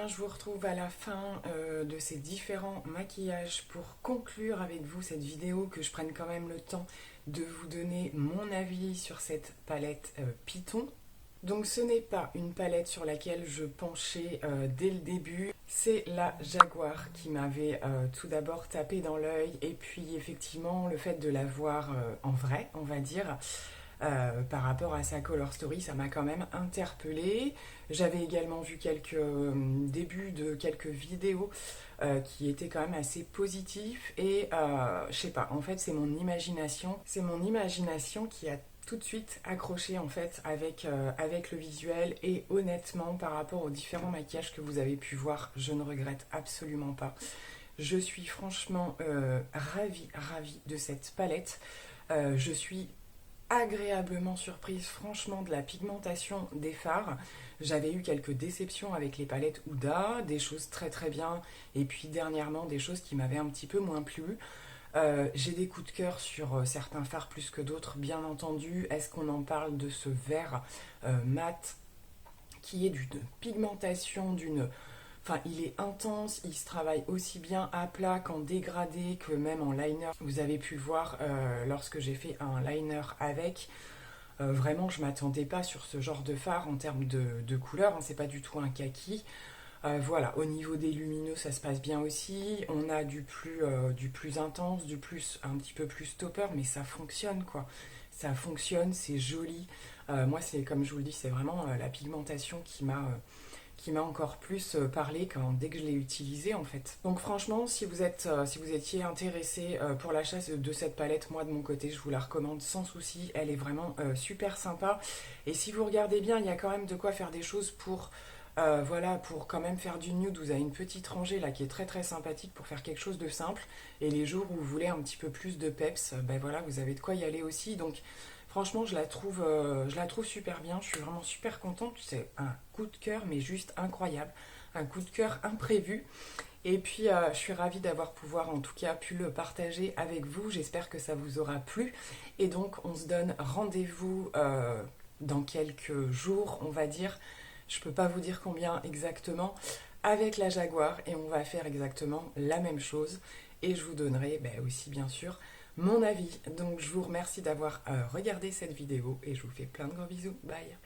bien, je vous retrouve à la fin de ces différents maquillages pour conclure avec vous cette vidéo, que je prenne quand même le temps de vous donner mon avis sur cette palette Python. Donc ce n'est pas une palette sur laquelle je penchais dès le début, c'est la Jaguar qui m'avait tout d'abord tapé dans l'œil, et puis effectivement le fait de la voir en vrai, on va dire, par rapport à sa color story, ça m'a quand même interpellée. J'avais également vu quelques débuts de quelques vidéos qui étaient quand même assez positifs, et je sais pas, en fait c'est mon imagination qui a tout de suite accroché en fait avec le visuel, et honnêtement par rapport aux différents maquillages que vous avez pu voir, je ne regrette absolument pas. Je suis franchement ravie de cette palette. Je suis agréablement surprise franchement de la pigmentation des fards. J'avais eu quelques déceptions avec les palettes Huda, des choses très bien, et puis dernièrement des choses qui m'avaient un petit peu moins plu. J'ai des coups de cœur sur certains fards plus que d'autres, bien entendu. Est-ce qu'on en parle de ce vert mat qui est d'une pigmentation, Enfin, il est intense, il se travaille aussi bien à plat qu'en dégradé, que même en liner. Vous avez pu le voir lorsque j'ai fait un liner avec. Vraiment, je ne m'attendais pas sur ce genre de fard en termes de couleur, hein, c'est pas du tout un kaki. Voilà, au niveau des lumineux, ça se passe bien aussi. On a du plus intense, un petit peu plus topper, mais ça fonctionne quoi. Ça fonctionne, c'est joli. Moi, c'est comme je vous le dis, c'est vraiment la pigmentation qui m'a encore plus parlé dès que je l'ai utilisé en fait. Donc franchement, si vous étiez intéressé pour l'achat de cette palette, moi de mon côté je vous la recommande sans souci. Elle est vraiment super sympa, et si vous regardez bien, il y a quand même de quoi faire des choses pour voilà, pour quand même faire du nude. Vous avez une petite rangée là qui est très sympathique pour faire quelque chose de simple, et les jours où vous voulez un petit peu plus de peps, ben voilà, vous avez de quoi y aller aussi. Donc franchement, je la trouve super bien. Je suis vraiment super contente. C'est un coup de cœur, mais juste incroyable. Un coup de cœur imprévu. Et puis, je suis ravie d'avoir en tout cas pu le partager avec vous. J'espère que ça vous aura plu. Et donc, on se donne rendez-vous dans quelques jours, on va dire. Je ne peux pas vous dire combien exactement, avec la Jaguar. Et on va faire exactement la même chose. Et je vous donnerai aussi, bien sûr, mon avis. Donc je vous remercie d'avoir regardé cette vidéo, et je vous fais plein de gros bisous. Bye.